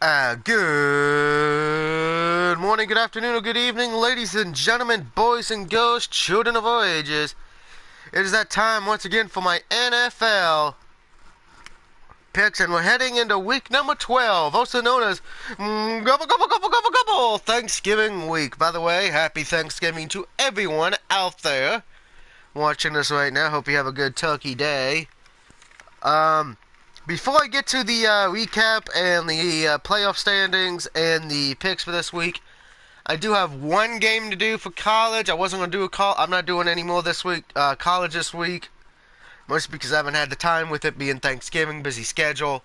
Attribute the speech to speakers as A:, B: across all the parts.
A: Good morning, good afternoon, or good evening, ladies and gentlemen, boys and girls, children of all ages. It is that time once again for my NFL picks, and we're heading into week number 12, also known as Gobble Thanksgiving week. By the way, happy Thanksgiving to everyone out there watching this right now. Hope you have a good turkey day. Before I get to the recap and the playoff standings and the picks for this week, I do have one game to do for college. I wasn't going to do I'm not doing any more this week, college this week, mostly because I haven't had the time with it being Thanksgiving, busy schedule.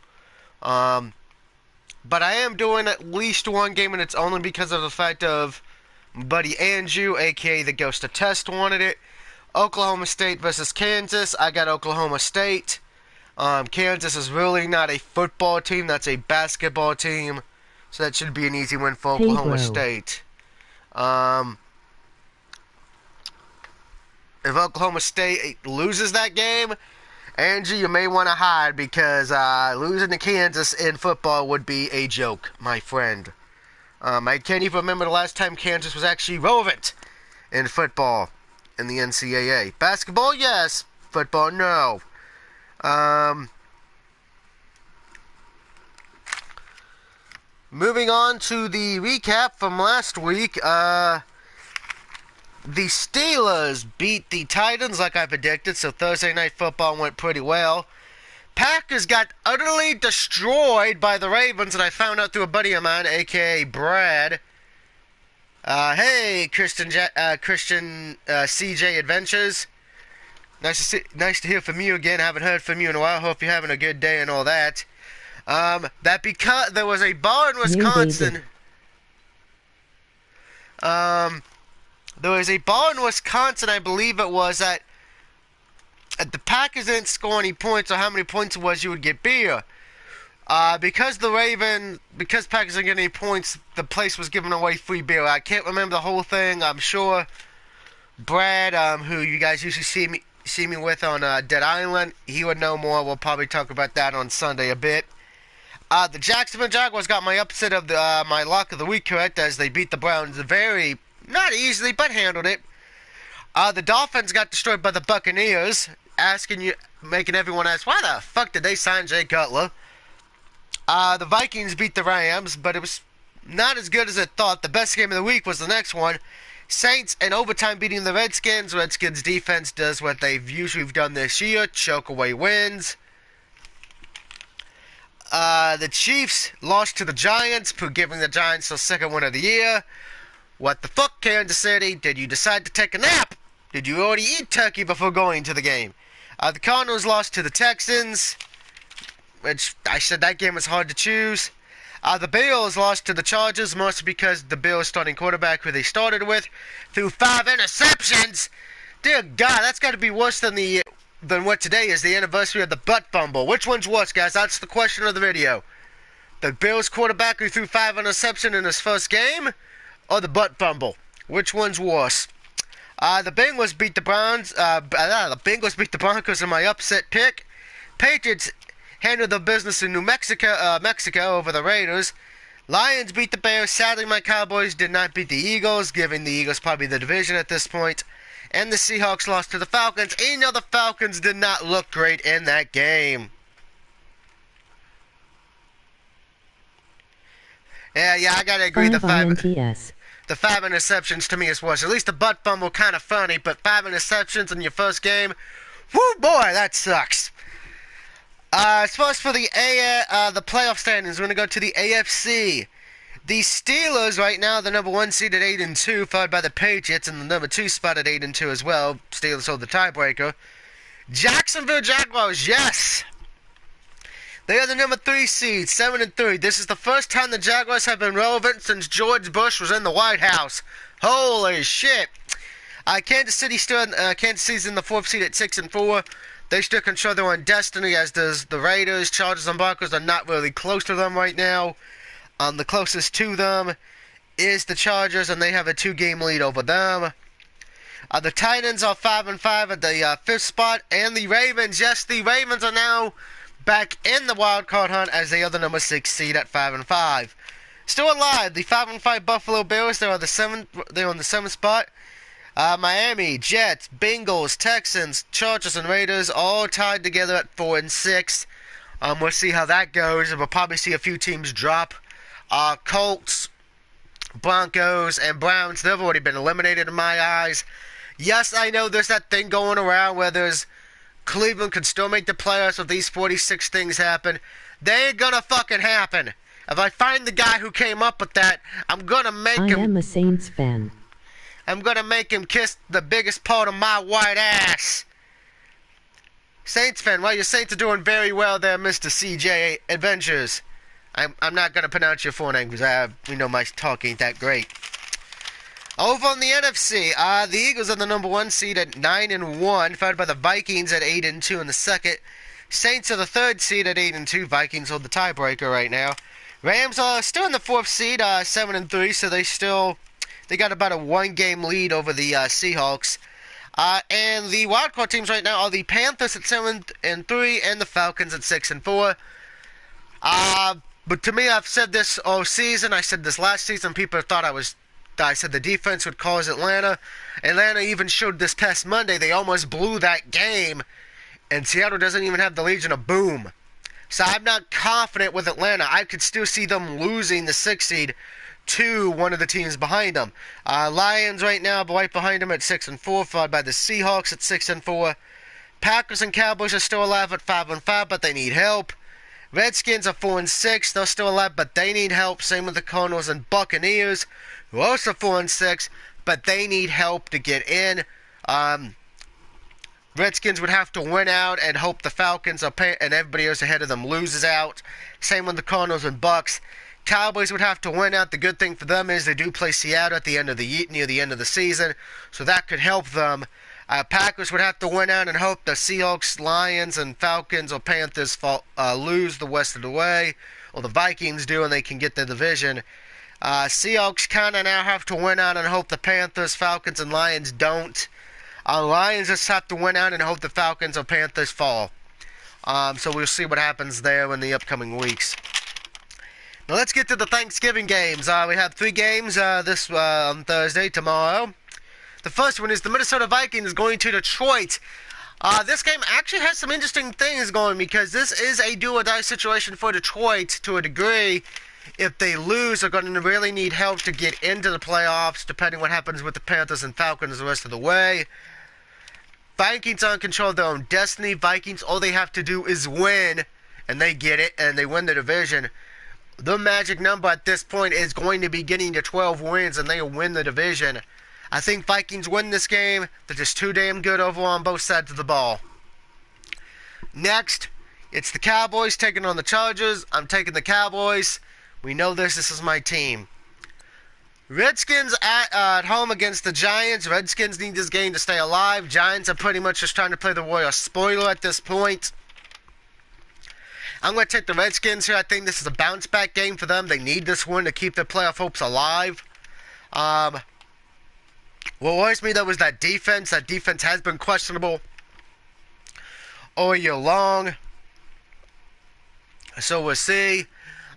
A: But I am doing at least one game, and it's only because of the fact of my buddy Andrew, aka the Ghost of Test, wanted it. Oklahoma State versus Kansas. I got Oklahoma State. Kansas is really not a football team, that's a basketball team. So that should be an easy win for Oklahoma State. If Oklahoma State loses that game, Angie, you may want to hide, because losing to Kansas in football would be a joke, my friend. I can't even remember the last time Kansas was actually relevant in football in the NCAA. Basketball, yes. Football, no. Moving on to the recap from last week, the Steelers beat the Titans like I predicted, so Thursday Night Football went pretty well. Packers got utterly destroyed by the Ravens, and I found out through a buddy of mine, aka Brad. Hey, Christian CJ Adventures. Nice to hear from you again. I haven't heard from you in a while. Hope you're having a good day and all that. That because there was a bar in Wisconsin. There was a bar in Wisconsin, I believe it was, that the Packers didn't score any points, or how many points it was, you would get beer. Because Packers didn't get any points, the place was giving away free beer. I can't remember the whole thing. I'm sure Brad, who you guys usually see me with on Dead Island, he would know more. We'll probably talk about that on Sunday a bit. The Jacksonville Jaguars got my upset of my lock of the week correct, as they beat the Browns very, not easily, but handled it. The Dolphins got destroyed by the Buccaneers, making everyone ask, why the fuck did they sign Jay Cutler? The Vikings beat the Rams, but it was not as good as I thought. The best game of the week was the next one. Saints in overtime beating the Redskins. Redskins defense does what they've usually done this year, choke away wins. The Chiefs lost to the Giants, giving the Giants their second win of the year. What the fuck, Kansas City? Did you decide to take a nap? Did you already eat turkey before going to the game? The Cardinals lost to the Texans, which I said that game was hard to choose. The Bills lost to the Chargers, mostly because the Bills starting quarterback, who they started with, threw 5 interceptions. Dear God, that's got to be worse than what today is, the anniversary of the butt fumble. Which one's worse, guys? That's the question of the video. The Bills quarterback who threw 5 interceptions in his first game, or the butt fumble? Which one's worse? The Bengals beat the Browns. The Bengals beat the Broncos in my upset pick. Patriots handled the business in Mexico over the Raiders. Lions beat the Bears. Sadly, my Cowboys did not beat the Eagles, giving the Eagles probably the division at this point. And the Seahawks lost to the Falcons. And the Falcons did not look great in that game. Yeah, I gotta agree. The 5 interceptions to me is worse. At least the butt fumble kind of funny, but 5 interceptions in your first game, whoo boy, that sucks. As far as for the playoff standings, we're going to go to the AFC. The Steelers right now, the number 1 seed at 8-2, followed by the Patriots in the number 2 spot at 8-2 as well. Steelers hold the tiebreaker. Jacksonville Jaguars, yes! They are the number 3 seed, 7-3. This is the first time the Jaguars have been relevant since George Bush was in the White House. Holy shit! Kansas City's in the 4th seed at 6-4. They still control their own destiny, as does the Raiders. Chargers and Broncos are not really close to them right now. The closest to them is the Chargers, and they have a 2-game lead over them. The Titans are 5-5 at the 5th spot, and the Ravens, yes, the Ravens are now back in the wild card hunt as they are the number 6 seed at 5-5. Still alive, the 5-5 Buffalo Bills. They're on the seventh spot. Miami, Jets, Bengals, Texans, Chargers, and Raiders all tied together at 4-6. We'll see how that goes. We'll probably see a few teams drop. Colts, Broncos, and Browns, they've already been eliminated in my eyes. Yes, I know there's that thing going around where there's Cleveland can still make the playoffs if these 46 things happen. They ain't gonna fucking happen. If I find the guy who came up with that, I'm gonna make him...
B: I am a Saints fan.
A: I'm gonna make him kiss the biggest part of my white ass. Saints fan, well, your Saints are doing very well there, Mr. CJ Adventures. I'm not gonna pronounce your full name because my talk ain't that great. Over on the NFC, the Eagles are the number 1 seed at 9-1, followed by the Vikings at 8-2 in the second. Saints are the 3rd seed at 8-2. Vikings hold the tiebreaker right now. Rams are still in the 4th seed, 7-3, so they got about a 1-game lead over the Seahawks. And the wildcard teams right now are the Panthers at 7-3 and the Falcons at 6-4. But to me, I've said this all season. I said this last season. People thought I said the defense would cause Atlanta. Atlanta even showed this past Monday they almost blew that game. And Seattle doesn't even have the Legion of Boom. So I'm not confident with Atlanta. I could still see them losing the 6th seed to one of the teams behind them. Lions right now right behind them at 6-4, followed by the Seahawks at 6-4. Packers and Cowboys are still alive at 5-5, but they need help. Redskins are 4-6. They're still alive, but they need help. Same with the Cardinals and Buccaneers, who are also 4-6, but they need help to get in. Redskins would have to win out and hope the Falcons and everybody else ahead of them loses out. Same with the Cardinals and Bucks. Cowboys would have to win out. The good thing for them is they do play Seattle at the end of near the end of the season, so that could help them. Packers would have to win out and hope the Seahawks, Lions, and Falcons or Panthers lose the rest of the way, or the Vikings do and they can get the division. Seahawks kind of now have to win out and hope the Panthers, Falcons, and Lions don't. Lions just have to win out and hope the Falcons or Panthers fall. So we'll see what happens there in the upcoming weeks. Now let's get to the Thanksgiving games. We have 3 games this on Thursday, tomorrow. The first one is the Minnesota Vikings going to Detroit. This game actually has some interesting things going because this is a do-or-die situation for Detroit to a degree. If they lose, they're going to really need help to get into the playoffs, depending what happens with the Panthers and Falcons the rest of the way. Vikings are in control of their own destiny. Vikings, all they have to do is win, and they get it, and they win the division. The magic number at this point is going to be getting to 12 wins, and they'll win the division. I think Vikings win this game. They're just too damn good overall on both sides of the ball. Next, it's the Cowboys taking on the Chargers. I'm taking the Cowboys. We know this. This is my team. Redskins at home against the Giants. Redskins need this game to stay alive. Giants are pretty much just trying to play the Warriors spoiler at this point. I'm going to take the Redskins here. I think this is a bounce-back game for them. They need this win to keep their playoff hopes alive. What worries me, though, is that defense. That defense has been questionable all year long. So we'll see.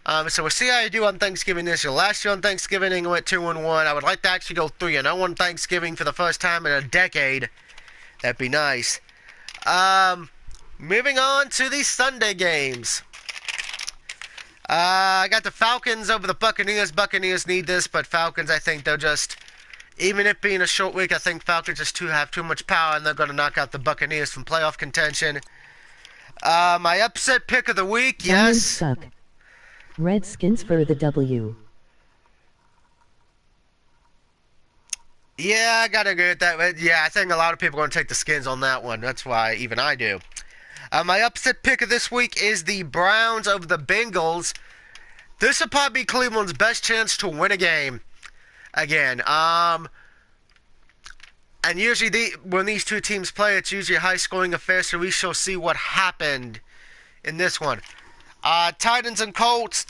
A: So we'll see how you do on Thanksgiving this year. Last year on Thanksgiving, England went 2-1. I would like to actually go 3-0 on Thanksgiving for the first time in a decade. That'd be nice. Moving on to the Sunday games. I got the Falcons over the Buccaneers. Buccaneers need this, but Falcons, I think they'll just... Even it being a short week, I think Falcons just have too much power, and they're going to knock out the Buccaneers from playoff contention. My upset pick of the week, yes.
B: Suck. Redskins for the W.
A: Yeah, I got to agree with that. Yeah, I think a lot of people are going to take the Skins on that one. That's why even I do. My upset pick of this week is the Browns over the Bengals. This will probably be Cleveland's best chance to win a game. Again, and usually when these two teams play, it's usually a high-scoring affair, so we shall see what happened in this one. Titans and Colts.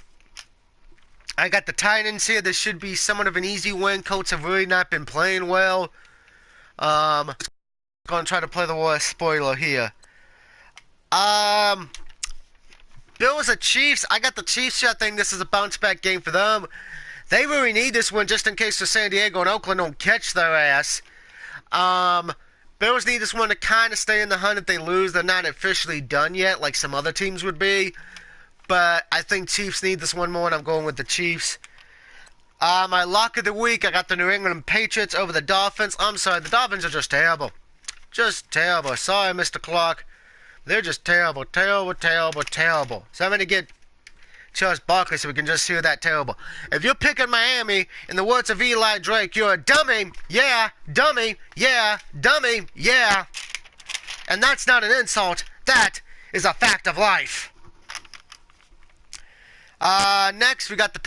A: I got the Titans here. This should be somewhat of an easy win. Colts have really not been playing well. Going to try to play the war spoiler here. Bills at Chiefs. I got the Chiefs here. I think this is a bounce back game for them. They really need this one just in case the San Diego and Oakland don't catch their ass. Bills need this one to kind of stay in the hunt. If they lose, they're not officially done yet like some other teams would be. But I think Chiefs need this one more, and I'm going with the Chiefs. My lock of the week, I got the New England Patriots over the Dolphins. I'm sorry, the Dolphins are just terrible. Just terrible. Sorry, Mr. Clark. They're just terrible, terrible, terrible, terrible. So I'm going to get Charles Barkley so we can just hear that terrible. If you're picking Miami, in the words of Eli Drake, you're a dummy. Yeah, dummy. Yeah, dummy. Yeah. And that's not an insult. That is a fact of life. Next, we got the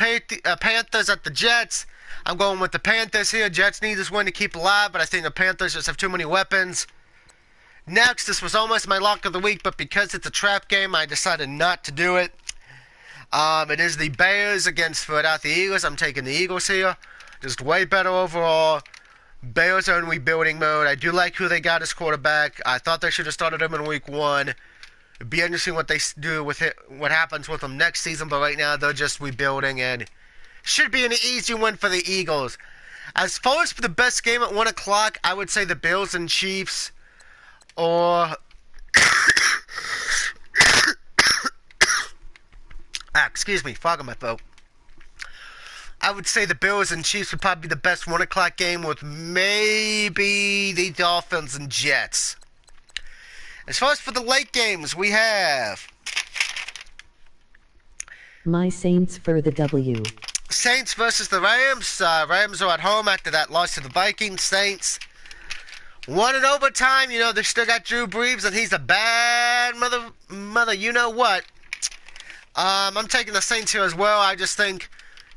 A: Panthers at the Jets. I'm going with the Panthers here. Jets need this win to keep alive, but I think the Panthers just have too many weapons. Next, this was almost my lock of the week, but because it's a trap game, I decided not to do it. It is the Bears against Philadelphia Eagles. I'm taking the Eagles here. Just way better overall. Bears are in rebuilding mode. I do like who they got as quarterback. I thought they should have started him in week 1. It'd be interesting what they do with it, what happens with them next season, but right now they're just rebuilding, and should be an easy win for the Eagles. As far as for the best game at 1 o'clock, I would say the Bills and Chiefs, or excuse me, fog in my throat. I would say the Bills and Chiefs would probably be the best 1 o'clock game, with maybe the Dolphins and Jets. As far as for the late games, we have
B: my Saints for the W.
A: Saints versus the Rams. Rams are at home after that loss to the Vikings. Saints won in overtime. You know, they still got Drew Brees, and he's a bad mother, you know what. I'm taking the Saints here as well. I just think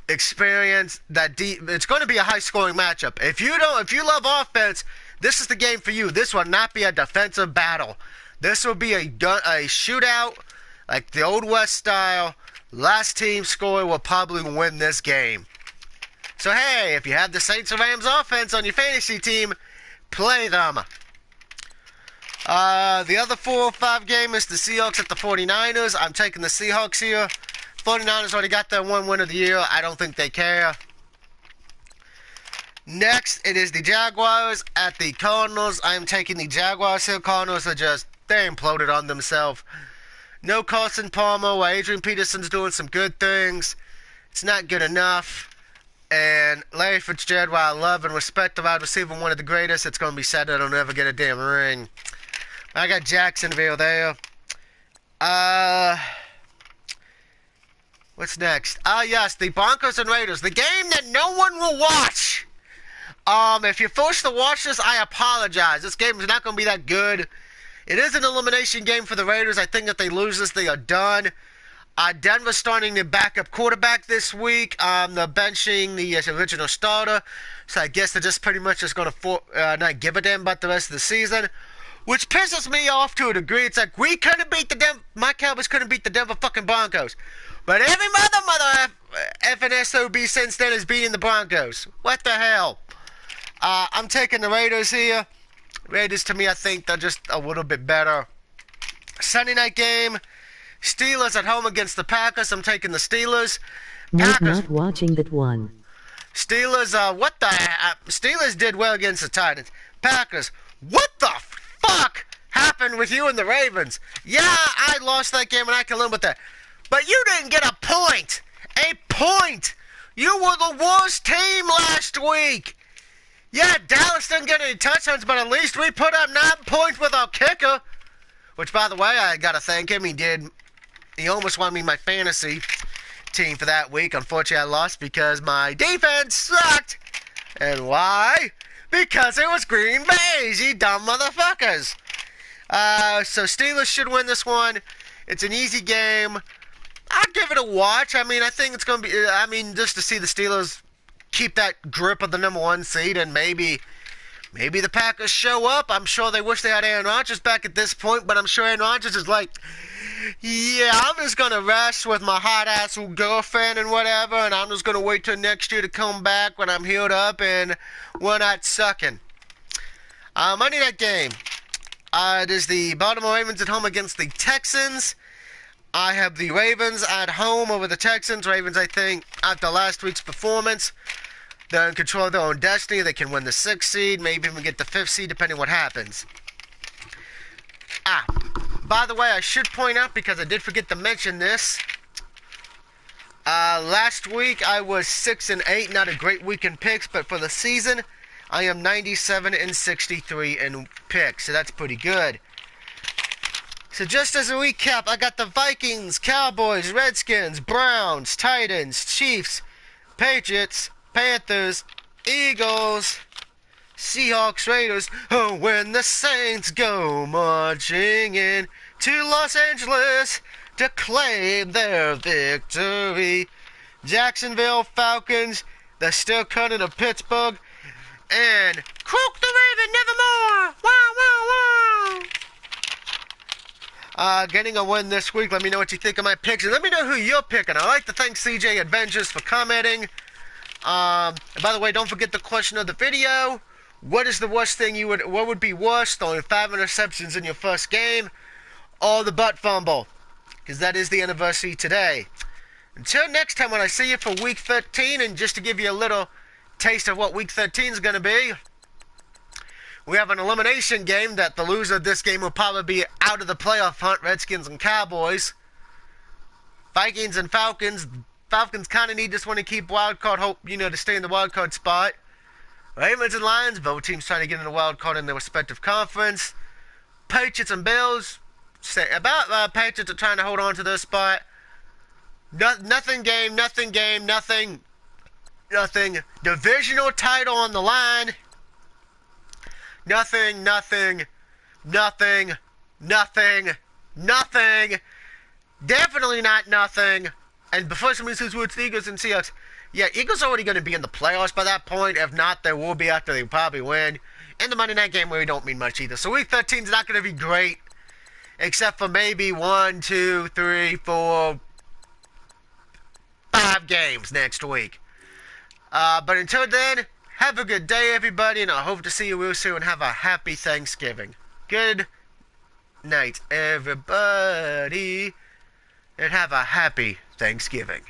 A: experience that it's going to be a high-scoring matchup. If you love offense, this is the game for you. This will not be a defensive battle. This will be a shootout, like the Old West style. Last team score will probably win this game. So, hey, if you have the Saints and Rams offense on your fantasy team, play them. The other 4 or 5 game is the Seahawks at the 49ers. I'm taking the Seahawks here. 49ers already got their 1 win of the year. I don't think they care. Next, it is the Jaguars at the Cardinals. I am taking the Jaguars here. Cardinals are they imploded on themselves. No Carson Palmer, while Adrian Peterson's doing some good things. It's not good enough. And Larry Fitzgerald, while I love and respect the wide receiver, one of the greatest, it's going to be sad that he'll never get a damn ring. I got Jacksonville there. What's next? Yes, the Broncos and Raiders. The game that no one will watch. If you're forced to watch this, I apologize. This game is not going to be that good. It is an elimination game for the Raiders. I think if they lose this, they are done. Denver's starting their backup quarterback this week. They're benching the original starter. So I guess they're just pretty much just going to not give a damn about the rest of the season. Which pisses me off to a degree. It's like, we couldn't beat my Cowboys couldn't beat the Denver fucking Broncos. But every mother effing SOB since then is beating the Broncos. What the hell? I'm taking the Raiders here. Raiders, to me, I think they're just a little bit better. Sunday night game. Steelers at home against the Packers. I'm taking the Steelers.
B: Not watching that one.
A: Steelers, Steelers did well against the Titans. Packers, what the fuck happened with you and the Ravens? Yeah, I lost that game and I can live with that. But you didn't get a point. A point. You were the worst team last week. Yeah, Dallas didn't get any touchdowns, but at least we put up 9 points with our kicker. Which, by the way, I got to thank him. He almost won me my fantasy team for that week. Unfortunately, I lost because my defense sucked. And why? Because it was Green Bay's, you dumb motherfuckers. So Steelers should win this one. It's an easy game. I'd give it a watch. I mean, I think it's going to be, just to see the Steelers keep that grip of the number 1 seed, and maybe the Packers show up. I'm sure they wish they had Aaron Rodgers back at this point, but I'm sure Aaron Rodgers is like, yeah, I'm just going to rest with my hot-ass girlfriend and whatever, and I'm just going to wait till next year to come back when I'm healed up and we're not sucking. Monday night game. It is the Baltimore Ravens at home against the Texans. I have the Ravens at home over the Texans. Ravens, I think, after last week's performance, they're in control of their own destiny. They can win the 6th seed, maybe even get the 5th seed, depending on what happens. By the way, I should point out, because I did forget to mention this, last week I was 6-8, not a great week in picks, but for the season, I am 97-63 in picks, so that's pretty good. So just as a recap, I got the Vikings, Cowboys, Redskins, Browns, Titans, Chiefs, Patriots, Panthers, Eagles, Seahawks, Raiders. Oh, when the Saints go marching in to Los Angeles to claim their victory. Jacksonville Falcons, they're still cutting of Pittsburgh. And croak the Raven nevermore! Wow, wow, wow! Getting a win this week. Let me know what you think of my picks, and let me know who you're picking. I like to thank CJ Adventures for commenting. And by the way, don't forget the question of the video. What is the worst thing what would be worse, throwing 5 interceptions in your first game, or the butt fumble? Because that is the anniversary today. Until next time when I see you for week 13, and just to give you a little taste of what week 13 is going to be, we have an elimination game that the loser of this game will probably be out of the playoff hunt, Redskins and Cowboys. Vikings and Falcons. Falcons kind of need this one to keep wild card hope, to stay in the wild card spot. Ravens and Lions, both teams trying to get in the wild card in their respective conference. Patriots and Bills, Patriots are trying to hold on to their spot. Nothing. Divisional title on the line. Nothing. Definitely not nothing. And before somebody says, well, it's the Eagles and Seahawks. Yeah, Eagles already going to be in the playoffs by that point. If not, they will be after they probably win. And the Monday night game really don't mean much either. So week 13 is not going to be great. Except for maybe 1, 2, 3, 4, 5 games next week. But until then, have a good day, everybody. And I hope to see you real soon. Have a happy Thanksgiving. Good night, everybody. And have a happy Thanksgiving.